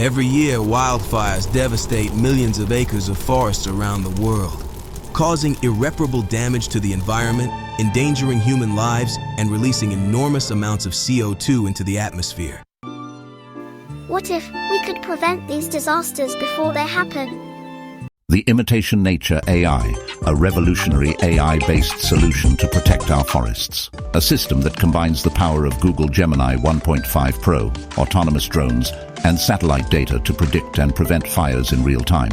Every year, wildfires devastate millions of acres of forests around the world, causing irreparable damage to the environment, endangering human lives, and releasing enormous amounts of CO2 into the atmosphere. What if we could prevent these disasters before they happen? The Imitation Nature AI, a revolutionary AI-based solution to protect our forests. A system that combines the power of Google Gemini 1.5 Pro, autonomous drones, and satellite data to predict and prevent fires in real time.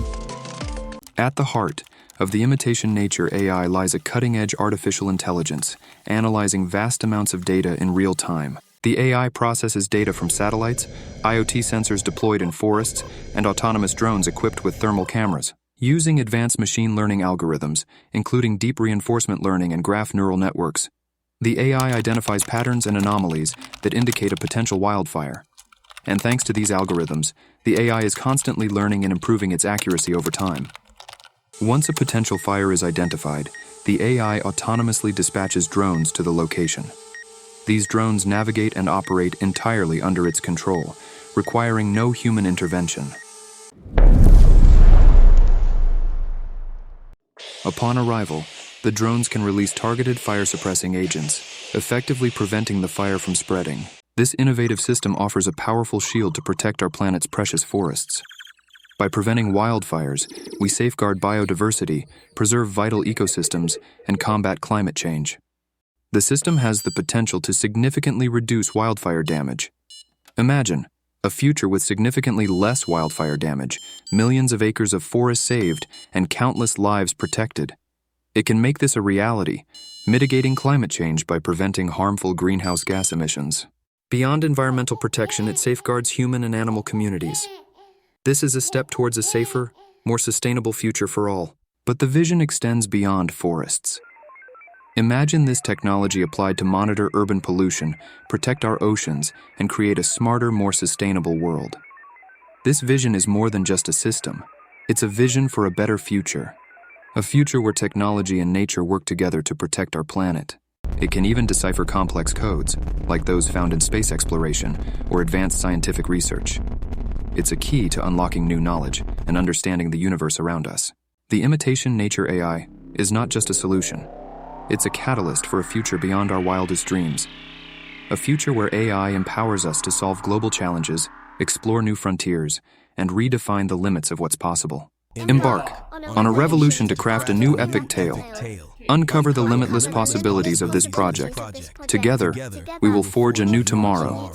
At the heart of the Imitation Nature AI lies a cutting-edge artificial intelligence, analyzing vast amounts of data in real time. The AI processes data from satellites, IoT sensors deployed in forests, and autonomous drones equipped with thermal cameras. Using advanced machine learning algorithms, including deep reinforcement learning and graph neural networks, the AI identifies patterns and anomalies that indicate a potential wildfire. And thanks to these algorithms, the AI is constantly learning and improving its accuracy over time. Once a potential fire is identified, the AI autonomously dispatches drones to the location. These drones navigate and operate entirely under its control, requiring no human intervention. Upon arrival, the drones can release targeted fire-suppressing agents, effectively preventing the fire from spreading. This innovative system offers a powerful shield to protect our planet's precious forests. By preventing wildfires, we safeguard biodiversity, preserve vital ecosystems, and combat climate change. The system has the potential to significantly reduce wildfire damage. Imagine a future with significantly less wildfire damage, millions of acres of forest saved, and countless lives protected. It can make this a reality, mitigating climate change by preventing harmful greenhouse gas emissions. Beyond environmental protection, it safeguards human and animal communities. This is a step towards a safer, more sustainable future for all. But the vision extends beyond forests. Imagine this technology applied to monitor urban pollution, protect our oceans, and create a smarter, more sustainable world. This vision is more than just a system. It's a vision for a better future. A future where technology and nature work together to protect our planet. It can even decipher complex codes, like those found in space exploration or advanced scientific research. It's a key to unlocking new knowledge and understanding the universe around us. The Imitation Nature AI is not just a solution. It's a catalyst for a future beyond our wildest dreams. A future where AI empowers us to solve global challenges, explore new frontiers, and redefine the limits of what's possible. Embark on a revolution to craft a new epic tale. Uncover the limitless possibilities of this project. Together, we will forge a new tomorrow.